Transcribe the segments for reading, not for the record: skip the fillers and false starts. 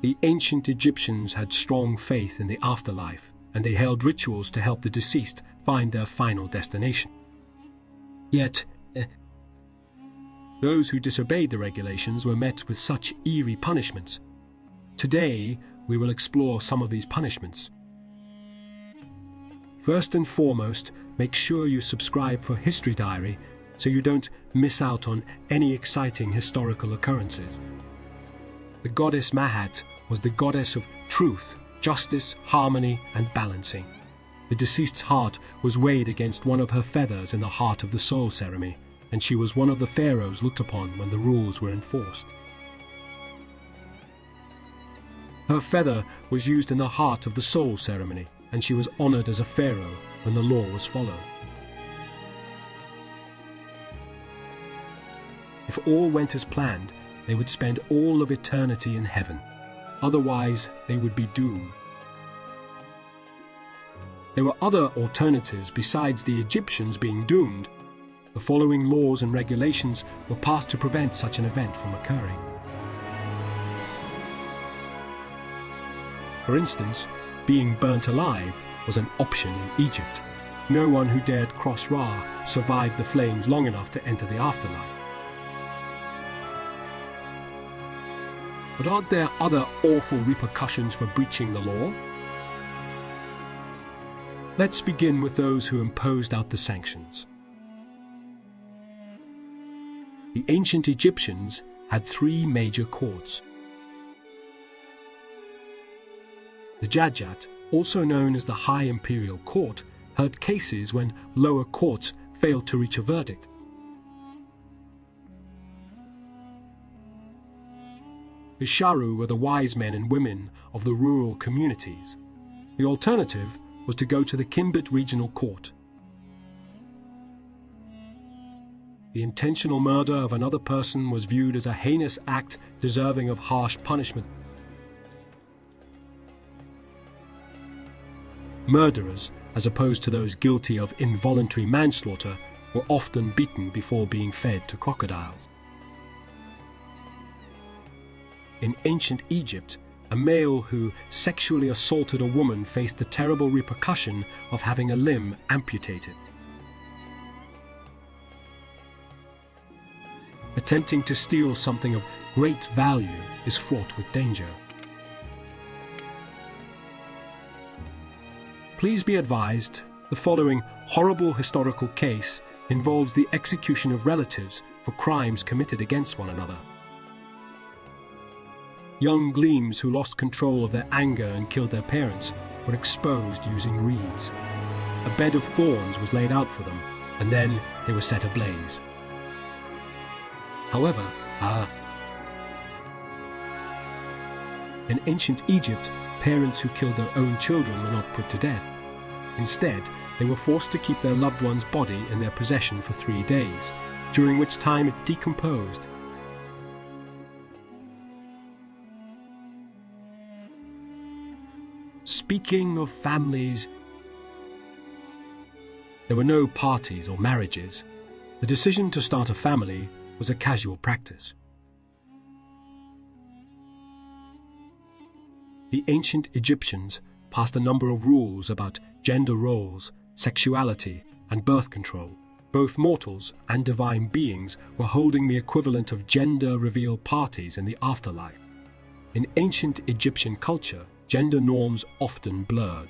The ancient Egyptians had strong faith in the afterlife, and they held rituals to help the deceased find their final destination. Yet, those who disobeyed the regulations were met with such eerie punishments. Today, we will explore some of these punishments. First and foremost, make sure you subscribe for History Diary so you don't miss out on any exciting historical occurrences. The goddess Mahat was the goddess of truth, justice, harmony, and balancing. The deceased's heart was weighed against one of her feathers in the heart of the soul ceremony, and she was one of the pharaohs looked upon when the rules were enforced. Her feather was used in the heart of the soul ceremony, and she was honored as a pharaoh when the law was followed. If all went as planned, they would spend all of eternity in heaven. Otherwise, they would be doomed. There were other alternatives besides the Egyptians being doomed. The following laws and regulations were passed to prevent such an event from occurring. For instance, being burnt alive was an option in Egypt. No one who dared cross Ra survived the flames long enough to enter the afterlife. But aren't there other awful repercussions for breaching the law? Let's begin with those who imposed out the sanctions. The ancient Egyptians had three major courts. The Judicial, also known as the High Imperial Court, heard cases when lower courts failed to reach a verdict. The Sharu were the wise men and women of the rural communities. The alternative was to go to the Kimbet Regional Court. The intentional murder of another person was viewed as a heinous act deserving of harsh punishment. Murderers, as opposed to those guilty of involuntary manslaughter, were often beaten before being fed to crocodiles. In ancient Egypt, a male who sexually assaulted a woman faced the terrible repercussion of having a limb amputated. Attempting to steal something of great value is fraught with danger. Please be advised, the following horrible historical case involves the execution of relatives for crimes committed against one another. Young gleams who lost control of their anger and killed their parents were exposed using reeds. A bed of thorns was laid out for them, and then they were set ablaze. However, in ancient Egypt, parents who killed their own children were not put to death. Instead, they were forced to keep their loved one's body in their possession for 3 days, during which time it decomposed. Speaking of families, there were no parties or marriages. The decision to start a family was a casual practice. The ancient Egyptians passed a number of rules about gender roles, sexuality, and birth control. Both mortals and divine beings were holding the equivalent of gender reveal parties in the afterlife. In ancient Egyptian culture, gender norms often blurred.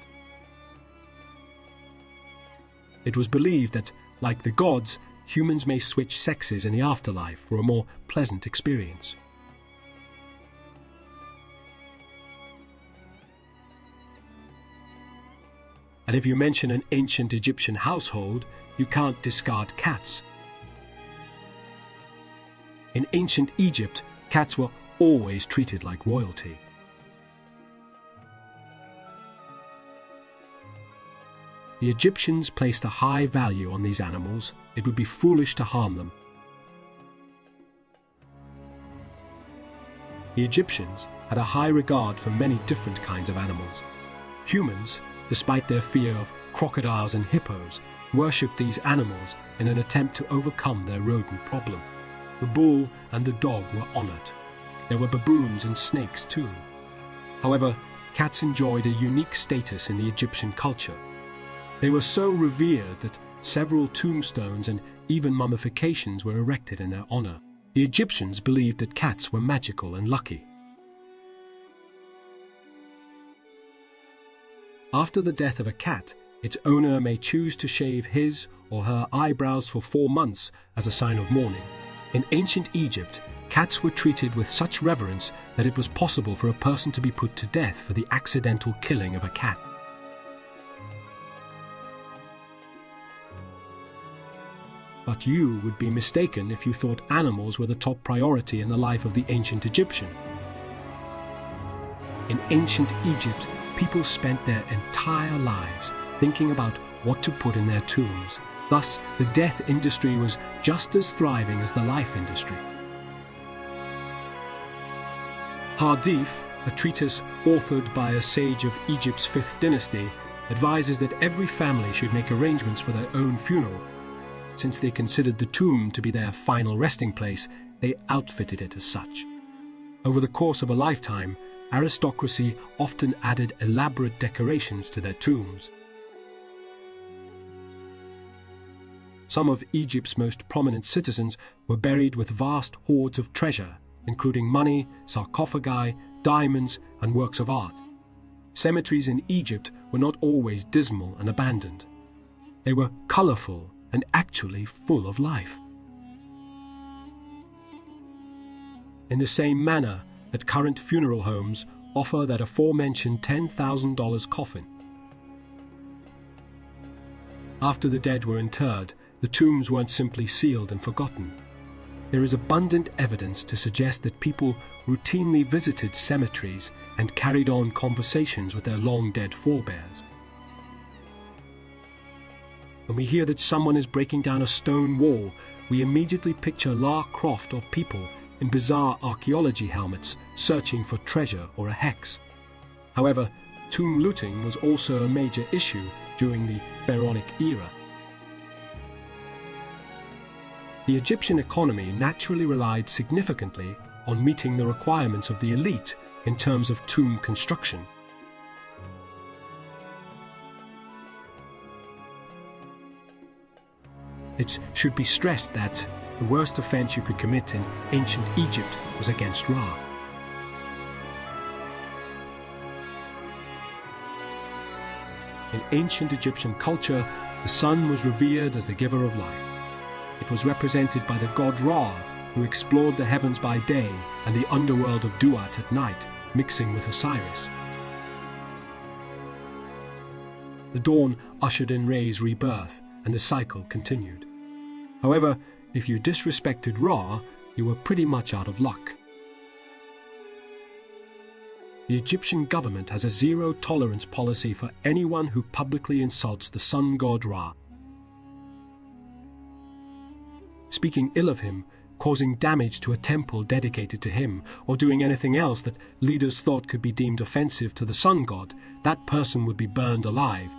It was believed that, like the gods, humans may switch sexes in the afterlife for a more pleasant experience. And if you mention an ancient Egyptian household, you can't discard cats. In ancient Egypt, cats were always treated like royalty. The Egyptians placed a high value on these animals. It would be foolish to harm them. The Egyptians had a high regard for many different kinds of animals. Humans, despite their fear of crocodiles and hippos, worshipped these animals in an attempt to overcome their rodent problem. The bull and the dog were honored. There were baboons and snakes too. However, cats enjoyed a unique status in the Egyptian culture. They were so revered that several tombstones and even mummifications were erected in their honor. The Egyptians believed that cats were magical and lucky. After the death of a cat, its owner may choose to shave his or her eyebrows for 4 months as a sign of mourning. In ancient Egypt, cats were treated with such reverence that it was possible for a person to be put to death for the accidental killing of a cat. But you would be mistaken if you thought animals were the top priority in the life of the ancient Egyptian. In ancient Egypt, people spent their entire lives thinking about what to put in their tombs. Thus, the death industry was just as thriving as the life industry. Hadith, a treatise authored by a sage of Egypt's 5th dynasty, advises that every family should make arrangements for their own funeral. Since they considered the tomb to be their final resting place, they outfitted it as such. Over the course of a lifetime, aristocracy often added elaborate decorations to their tombs. Some of Egypt's most prominent citizens were buried with vast hoards of treasure, including money, sarcophagi, diamonds, and works of art. Cemeteries in Egypt were not always dismal and abandoned. They were colorful and actually full of life. In the same manner that current funeral homes offer that aforementioned $10,000 coffin. After the dead were interred, the tombs weren't simply sealed and forgotten. There is abundant evidence to suggest that people routinely visited cemeteries and carried on conversations with their long-dead forebears. When we hear that someone is breaking down a stone wall, we immediately picture Lara Croft or people in bizarre archaeology helmets searching for treasure or a hex. However, tomb looting was also a major issue during the Pharaonic era. The Egyptian economy naturally relied significantly on meeting the requirements of the elite in terms of tomb construction. It should be stressed that the worst offense you could commit in ancient Egypt was against Ra. In ancient Egyptian culture, the sun was revered as the giver of life. It was represented by the god Ra, who explored the heavens by day and the underworld of Duat at night, mixing with Osiris. The dawn ushered in Re's rebirth, and the cycle continued. However, if you disrespected Ra, you were pretty much out of luck. The Egyptian government has a zero-tolerance policy for anyone who publicly insults the sun god Ra. Speaking ill of him, causing damage to a temple dedicated to him, or doing anything else that leaders thought could be deemed offensive to the sun god, that person would be burned alive.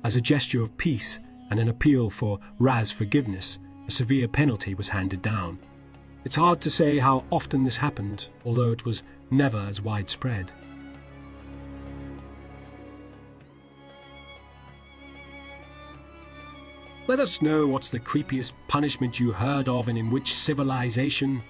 As a gesture of peace and an appeal for Ra's forgiveness, a severe penalty was handed down. It's hard to say how often this happened, although it was never as widespread. Let us know what's the creepiest punishment you heard of and in which civilization.